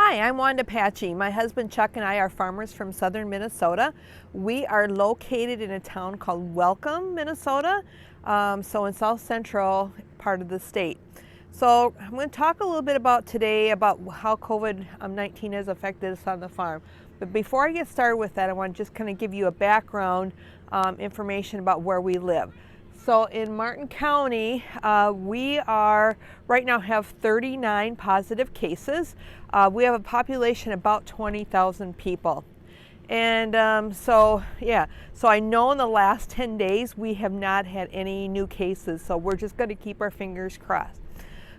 Hi, I'm Wanda Patchy. My husband Chuck and I are farmers from southern Minnesota. We are located in a town called Welcome, Minnesota, so in south central part of the state. So I'm going to talk a little bit about today about how COVID-19 has affected us on the farm. But before I get started with that, I want to just kind of give you a background information about where we live. So in Martin County, we are right now have 39 positive cases. We have a population about 20,000 people. And so I know in the last 10 days we have not had any new cases, so we're just going to keep our fingers crossed.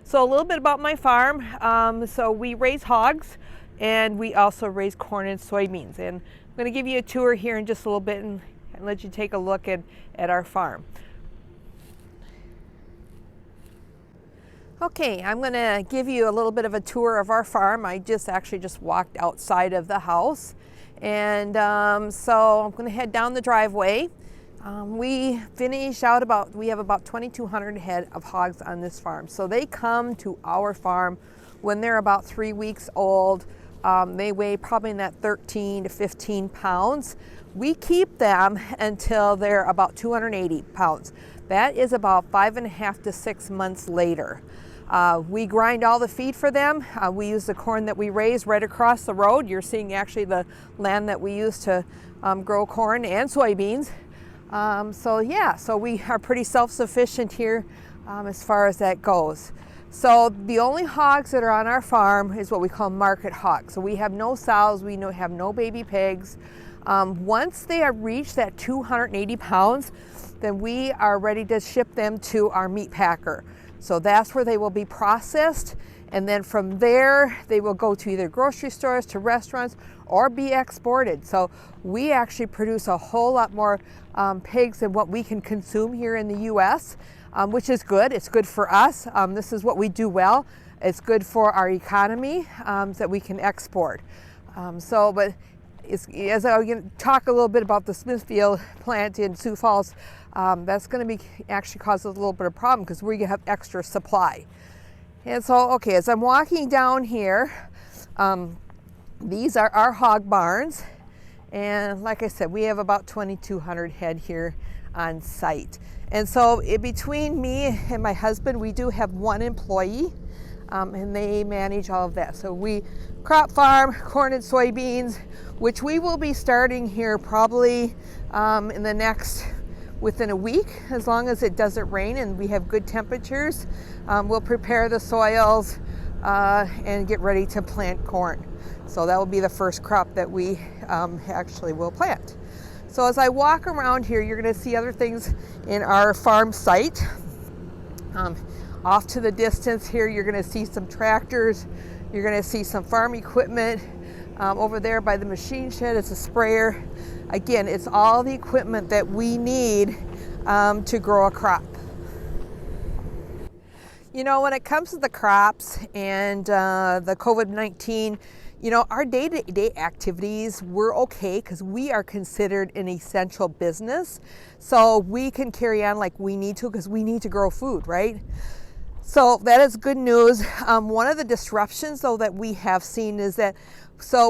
So a little bit about my farm. So we raise hogs and we also raise corn and soybeans. And I'm going to give you a tour here in just a little bit and let you take a look at our farm. Okay, I'm going to give you a little bit of a tour of our farm. I actually just walked outside of the house, and so I'm going to head down the driveway. We have about 2,200 head of hogs on this farm. So they come to our farm when they're about 3 weeks old. They weigh probably in that 13 to 15 pounds. We keep them until they're about 280 pounds. That is about 5.5 to 6 months later. We grind all the feed for them. We use the corn that we raise right across the road. You're seeing actually the land that we use to grow corn and soybeans. So we are pretty self-sufficient here as far as that goes. So the only hogs that are on our farm is what we call market hogs. So we have no sows, we have no baby pigs. Once they have reached that 280 pounds, then we are ready to ship them to our meat packer. So that's where they will be processed, and then from there they will go to either grocery stores, to restaurants, or be exported. So we actually produce a whole lot more pigs than what we can consume here in the U.S., which is good. It's good for us. This is what we do well. It's good for our economy that we can export. As I'm going to talk a little bit about the Smithfield plant in Sioux Falls, that's going to actually cause a little bit of problem because we have extra supply. And so, okay, as I'm walking down here, these are our hog barns. And like I said, we have about 2,200 head here on site. And so between me and my husband, we do have one employee, and they manage all of that. So we crop farm corn and soybeans, which we will be starting here probably within a week, as long as it doesn't rain and we have good temperatures. We'll prepare the soils and get ready to plant corn. So that will be the first crop that we actually will plant. So as I walk around here, you're going to see other things in our farm site. Off to the distance here, you're going to see some tractors. You're going to see some farm equipment. Over there by the machine shed, it's a sprayer. Again, it's all the equipment that we need to grow a crop. You know, when it comes to the crops and the COVID-19, our day-to-day activities, we're okay because we are considered an essential business. So we can carry on like we need to because we need to grow food, right? So that is good news. One of the disruptions, though, that we have seen is that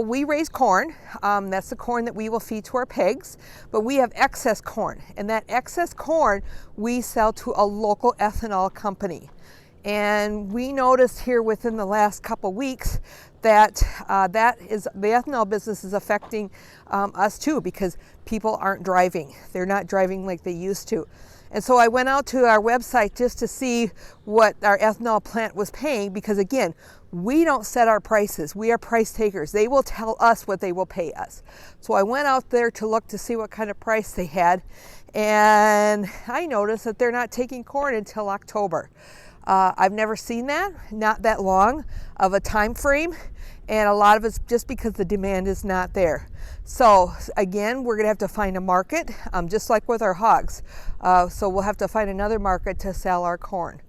we raise corn. That's the corn that we will feed to our pigs, but we have excess corn, and that excess corn we sell to a local ethanol company. And we noticed here within the last couple weeks that the ethanol business is affecting us too, because people aren't driving. They're not driving like they used to. And so I went out to our website just to see what our ethanol plant was paying, because again, we don't set our prices. We are price takers. They will tell us what they will pay us. So I went out there to look to see what kind of price they had, and I noticed that they're not taking corn until October. I've never seen that, not that long of a time frame, and a lot of it's just because the demand is not there. So again, we're going to have to find a market, just like with our hogs. So we'll have to find another market to sell our corn,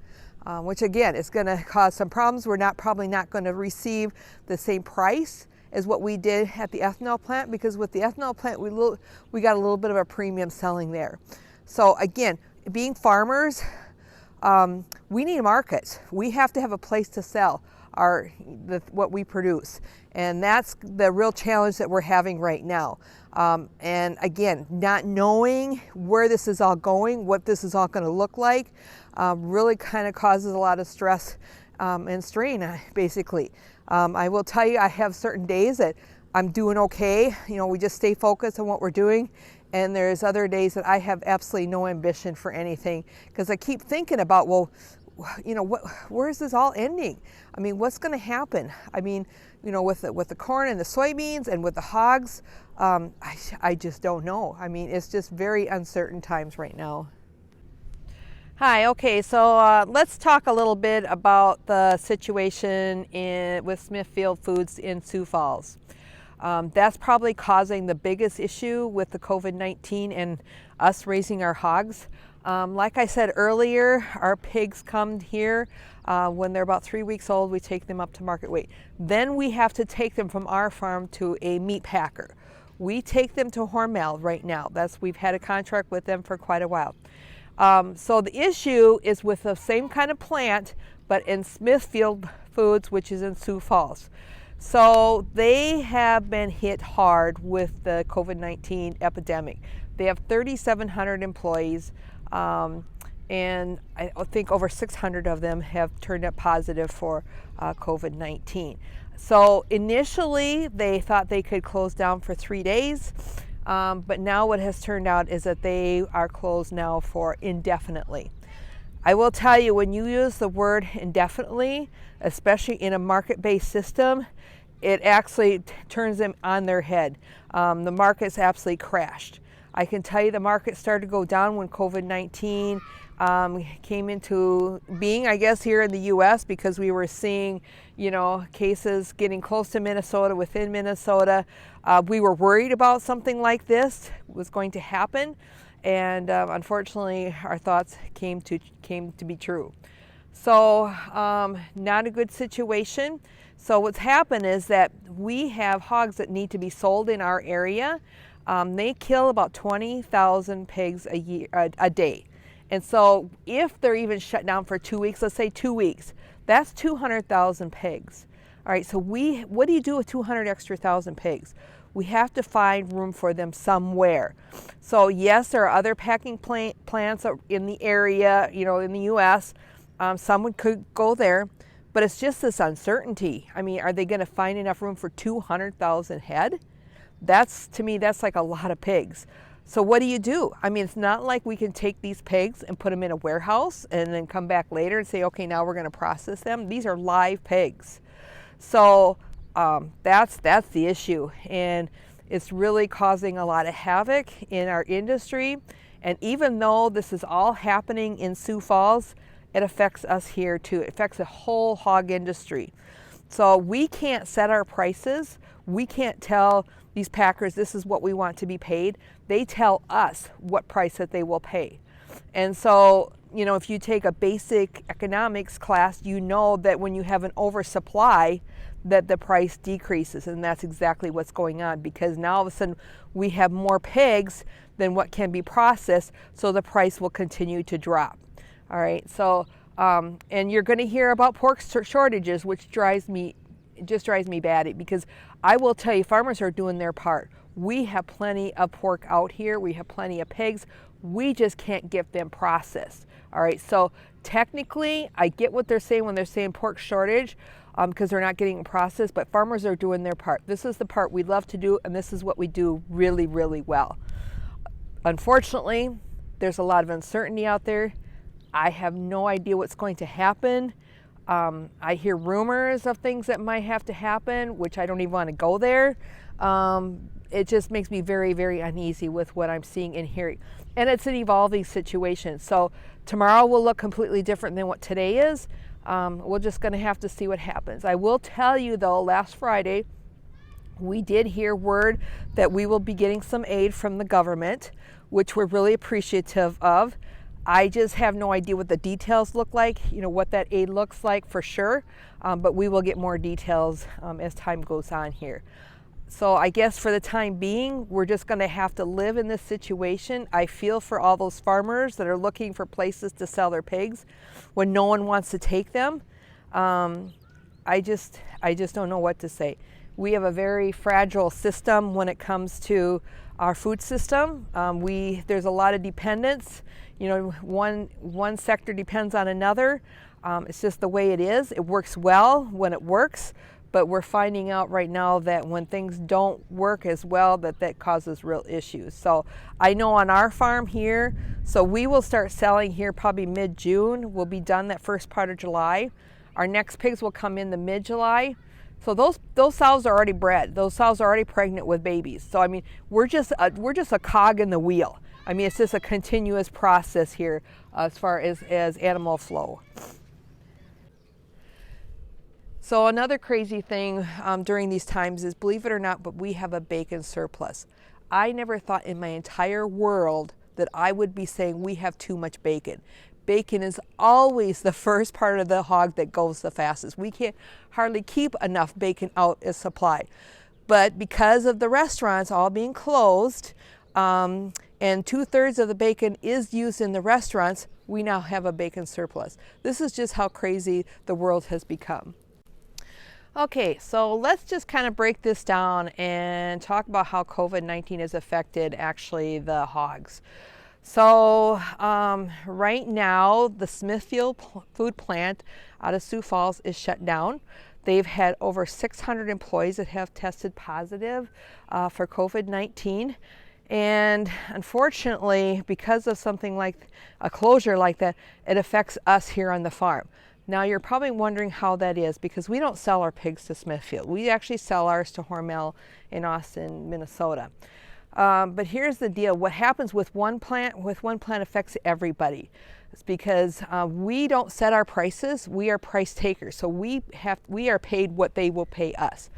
which again is going to cause some problems. We're probably not going to receive the same price as what we did at the ethanol plant, because with the ethanol plant we got a little bit of a premium selling there. So again, being farmers, we need markets. We have to have a place to sell what we produce. And that's the real challenge that we're having right now. And again, not knowing where this is all going, what this is all going to look like, really kind of causes a lot of stress and strain, basically. I will tell you, I have certain days that I'm doing okay. We just stay focused on what we're doing. And there's other days that I have absolutely no ambition for anything, because I keep thinking about, well, where is this all ending? I mean, what's going to happen? I mean, with the corn and the soybeans and with the hogs, I just don't know. I mean, it's just very uncertain times right now. Hi, okay, so let's talk a little bit about the situation with Smithfield Foods in Sioux Falls. That's probably causing the biggest issue with the COVID-19 and us raising our hogs. Like I said earlier, our pigs come here when they're about 3 weeks old. We take them up to market weight. Then we have to take them from our farm to a meat packer. We take them to Hormel right now. We've had a contract with them for quite a while. So the issue is with the same kind of plant, but in Smithfield Foods, which is in Sioux Falls. So they have been hit hard with the COVID-19 epidemic. They have 3,700 employees, and I think over 600 of them have turned up positive for COVID-19. So initially they thought they could close down for 3 days, but now what has turned out is that they are closed now for indefinitely. I will tell you, when you use the word indefinitely, especially in a market-based system, it actually turns them on their head. The market's absolutely crashed. I can tell you the market started to go down when COVID-19 came into being, I guess, here in the U.S., because we were seeing, cases getting close to Minnesota, within Minnesota. We were worried about something like this was going to happen. And unfortunately, our thoughts came to be true. So not a good situation. So what's happened is that we have hogs that need to be sold in our area. They kill about 20,000 pigs a day. And so if they're even shut down for 2 weeks, let's say 2 weeks, that's 200,000 pigs. All right, so what do you do with 200,000 pigs? We have to find room for them somewhere. So yes, there are other packing plants in the area, in the U.S. Someone could go there, but it's just this uncertainty. I mean, are they going to find enough room for 200,000 head? To me, that's like a lot of pigs. So what do? I mean, it's not like we can take these pigs and put them in a warehouse and then come back later and say, okay, now we're going to process them. These are live pigs. So that's the issue, and it's really causing a lot of havoc in our industry. And even though this is all happening in Sioux Falls, it affects us here too. It affects the whole hog industry. So we can't set our prices. We can't tell these packers this is what we want to be paid. They tell us what price that they will pay. And so, if you take a basic economics class, you know that when you have an oversupply, that the price decreases, and that's exactly what's going on, because now all of a sudden we have more pigs than what can be processed, so the price will continue to drop. All right, so and you're going to hear about pork shortages, which drives me batty, because I will tell you, farmers are doing their part. We have plenty of pork out here. We have plenty of pigs. We just can't get them processed. All right, so technically, I get what they're saying when they're saying pork shortage, because they're not getting it processed, but farmers are doing their part. This is the part we love to do, and this is what we do really, really well. Unfortunately, there's a lot of uncertainty out there. I have no idea what's going to happen. I hear rumors of things that might have to happen, which I don't even want to go there. It just makes me very, very uneasy with what I'm seeing and hearing. And it's an evolving situation. So tomorrow will look completely different than what today is. We're just going to have to see what happens. I will tell you, though, last Friday, we did hear word that we will be getting some aid from the government, which we're really appreciative of. I just have no idea what the details look like, what that aid looks like for sure, but we will get more details as time goes on here. So I guess for the time being, we're just going to have to live in this situation. I feel for all those farmers that are looking for places to sell their pigs when no one wants to take them. I just don't know what to say. We have a very fragile system when it comes to our food system. There's a lot of dependence. You know, one sector depends on another. It's just the way it is. It works well when it works, but we're finding out right now that when things don't work as well, that causes real issues. So I know on our farm here, so we will start selling here probably mid-June. We'll be done that first part of July. Our next pigs will come in the mid-July. So those sows are already bred. Those sows are already pregnant with babies. So I mean, we're just a cog in the wheel. I mean, it's just a continuous process here as far as animal flow. So another crazy thing during these times is, believe it or not, but we have a bacon surplus. I never thought in my entire world that I would be saying we have too much bacon. Bacon is always the first part of the hog that goes the fastest. We can't hardly keep enough bacon out as supply. But because of the restaurants all being closed, and 2/3 of the bacon is used in the restaurants, we now have a bacon surplus. This is just how crazy the world has become. Okay, so let's just kind of break this down and talk about how COVID-19 has affected actually the hogs. So right now, the Smithfield food plant out of Sioux Falls is shut down. They've had over 600 employees that have tested positive for COVID-19. And unfortunately, because of something like a closure like that, it affects us here on the farm. Now you're probably wondering how that is, because we don't sell our pigs to Smithfield. We actually sell ours to Hormel in Austin, Minnesota. But here's the deal. What happens with one plant affects everybody. It's because we don't set our prices. We are price takers. So we are paid what they will pay us.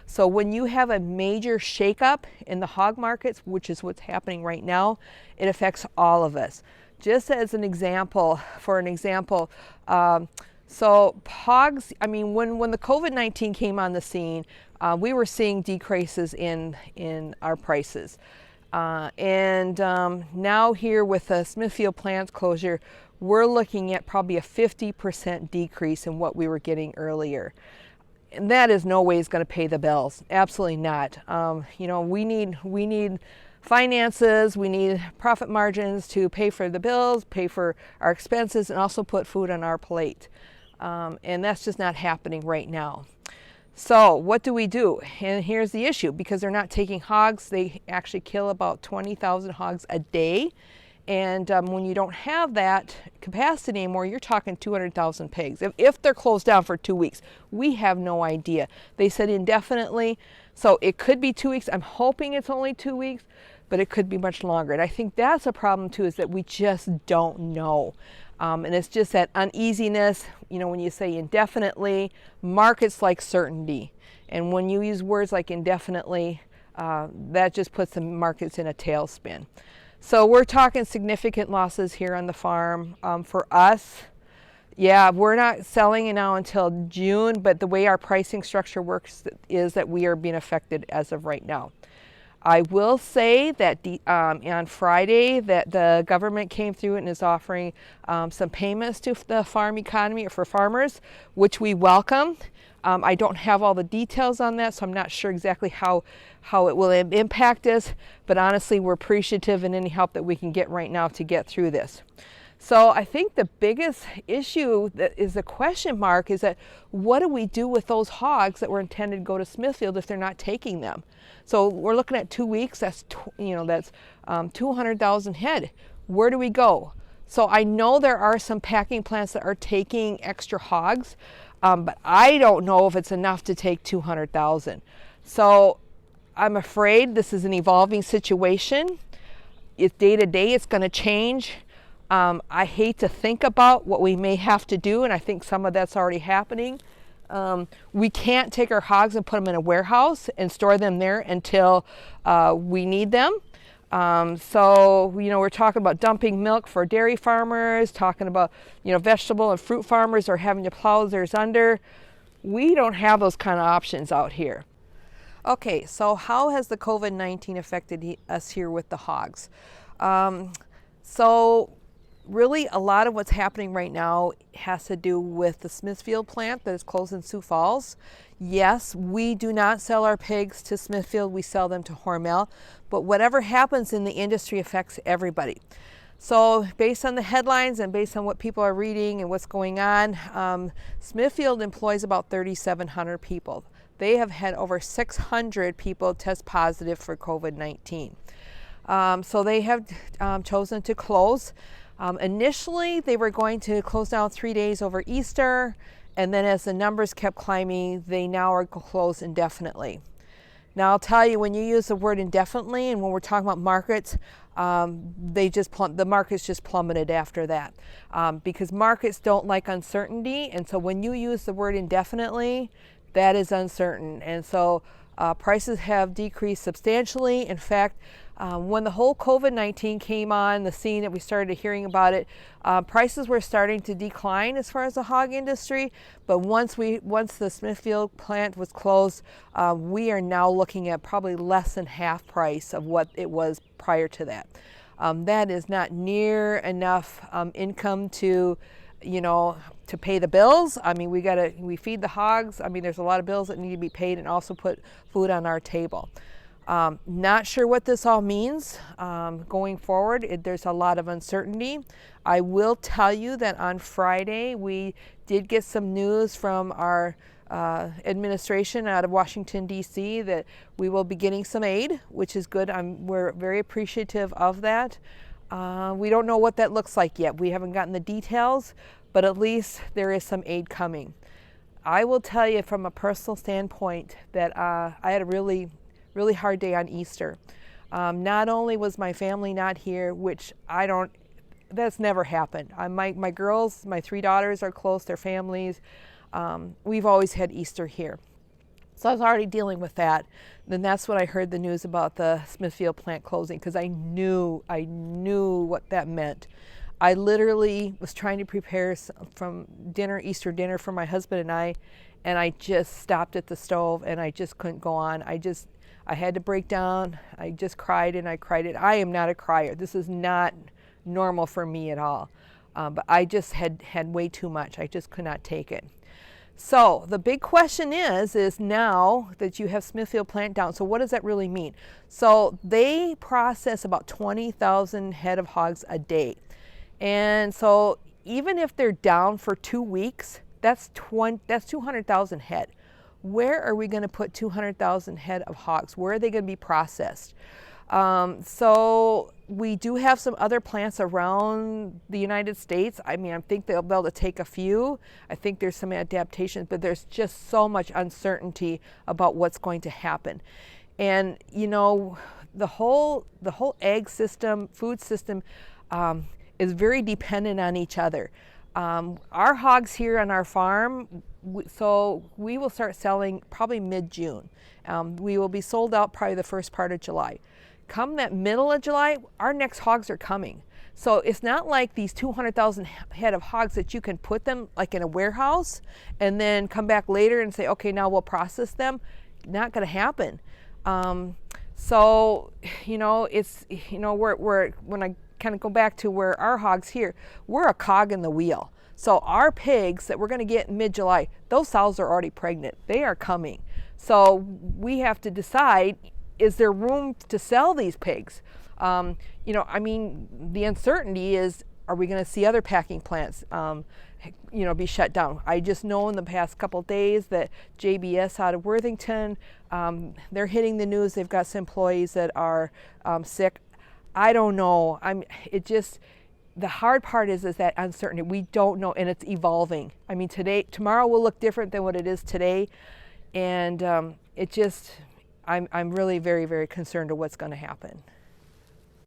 So when you have a major shakeup in the hog markets, which is what's happening right now, it affects all of us. Just as an example, so hogs, I mean, when the COVID-19 came on the scene, we were seeing decreases in our prices. And now here with the Smithfield plant's closure, we're looking at probably a 50% decrease in what we were getting earlier. And that is no way is going to pay the bills. Absolutely not. You know, we need finances, we need profit margins to pay for the bills, pay for our expenses, and also put food on our plate. And that's just not happening right now. So what do we do? And here's the issue. Because they're not taking hogs, they actually kill about 20,000 hogs a day. And when you don't have that capacity anymore, you're talking 200,000 pigs. If they're closed down for 2 weeks, we have no idea. They said indefinitely, so it could be 2 weeks. I'm hoping it's only 2 weeks, but it could be much longer. And I think that's a problem too, is that we just don't know. And it's just that uneasiness, you know, when you say indefinitely, markets like certainty. And when you use words like indefinitely, that just puts the markets in a tailspin. So we're talking significant losses here on the farm. For us, yeah, we're not selling it now until June, but the way our pricing structure works is that we are being affected as of right now. I will say that on Friday that the government came through and is offering some payments to the farm economy for farmers, which we welcome. I don't have all the details on that, so I'm not sure exactly how it will impact us, but honestly, we're appreciative in any help that we can get right now to get through this. So I think the biggest issue that is a question mark is that what do we do with those hogs that were intended to go to Smithfield if they're not taking them? So we're looking at 2 weeks, that's 200,000 head. Where do we go? So I know there are some packing plants that are taking extra hogs, but I don't know if it's enough to take 200,000. So I'm afraid this is an evolving situation. It's day to day, it's going to change. I hate to think about what we may have to do, and I think some of that's already happening. We can't take our hogs and put them in a warehouse and store them there until we need them. So, you know, we're talking about dumping milk for dairy farmers, talking about, you know, vegetable and fruit farmers are having to plow theirs under. We don't have those kind of options out here. Okay, so how has the COVID-19 affected us here with the hogs? So Really, a lot of what's happening right now has to do with the Smithfield plant that is closed in Sioux Falls. Yes, we do not sell our pigs to Smithfield, we sell them to Hormel, but whatever happens in the industry affects everybody. So based on the headlines and based on what people are reading and what's going on, Smithfield employs about 3,700 people. They have had over 600 people test positive for COVID-19. So they have chosen to close. Initially, they were going to close down 3 days over Easter, and then as the numbers kept climbing, they now are closed indefinitely. Now, I'll tell you, when you use the word indefinitely, and when we're talking about markets, the markets just plummeted after that, because markets don't like uncertainty, and so when you use the word indefinitely, that is uncertain, and so prices have decreased substantially. In fact, when the whole COVID-19 came on the scene, that we started hearing about it, prices were starting to decline as far as the hog industry. But once the Smithfield plant was closed, we are now looking at probably less than half price of what it was prior to that. That is not near enough income to pay the bills. I mean, we feed the hogs. I mean, there's a lot of bills that need to be paid and also put food on our table. Not sure what this all means going forward. There's a lot of uncertainty. I will tell you that on Friday we did get some news from our administration out of Washington, D.C. that we will be getting some aid, which is good. We're very appreciative of that. We don't know what that looks like yet. We haven't gotten the details, but at least there is some aid coming. I will tell you from a personal standpoint that I had a really hard day on Easter. Not only was my family not here, which that's never happened. My girls, my 3 daughters are close, their families. We've always had Easter here. So I was already dealing with that. Then that's when I heard the news about the Smithfield plant closing, because I knew what that meant. I literally was trying to prepare from Easter dinner for my husband and I just stopped at the stove and I just couldn't go on. I had to break down. I just cried and I cried. I am not a crier. This is not normal for me at all. But I just had way too much. I just could not take it. So the big question is now that you have Smithfield plant down, so what does that really mean? So they process about 20,000 head of hogs a day. And so even if they're down for 2 weeks, that's 200,000 head. Where are we going to put 200,000 head of hogs? Where are they going to be processed? So we do have some other plants around the United States. I mean, I think they'll be able to take a few. I think there's some adaptations, but there's just so much uncertainty about what's going to happen. And the whole egg system, food system, is very dependent on each other. Our hogs here on our farm, so we will start selling probably mid-June. We will be sold out probably the first part of July. Come that middle of July, our next hogs are coming. So it's not like these 200,000 head of hogs that you can put them like in a warehouse and then come back later and say, okay, now we'll process them. Not going to happen. So, it's, when I kind of go back to where our hogs here, we're a cog in the wheel. So our pigs that we're going to get in mid-July, those sows are already pregnant. They are coming. So we have to decide, is there room to sell these pigs? The uncertainty is, are we going to see other packing plants, be shut down? I just know in the past couple of days that JBS out of Worthington, they're hitting the news. They've got some employees that are sick. I don't know. The hard part is that uncertainty. We don't know, and it's evolving. I mean, tomorrow will look different than what it is today, and I'm really very, very concerned of what's going to happen.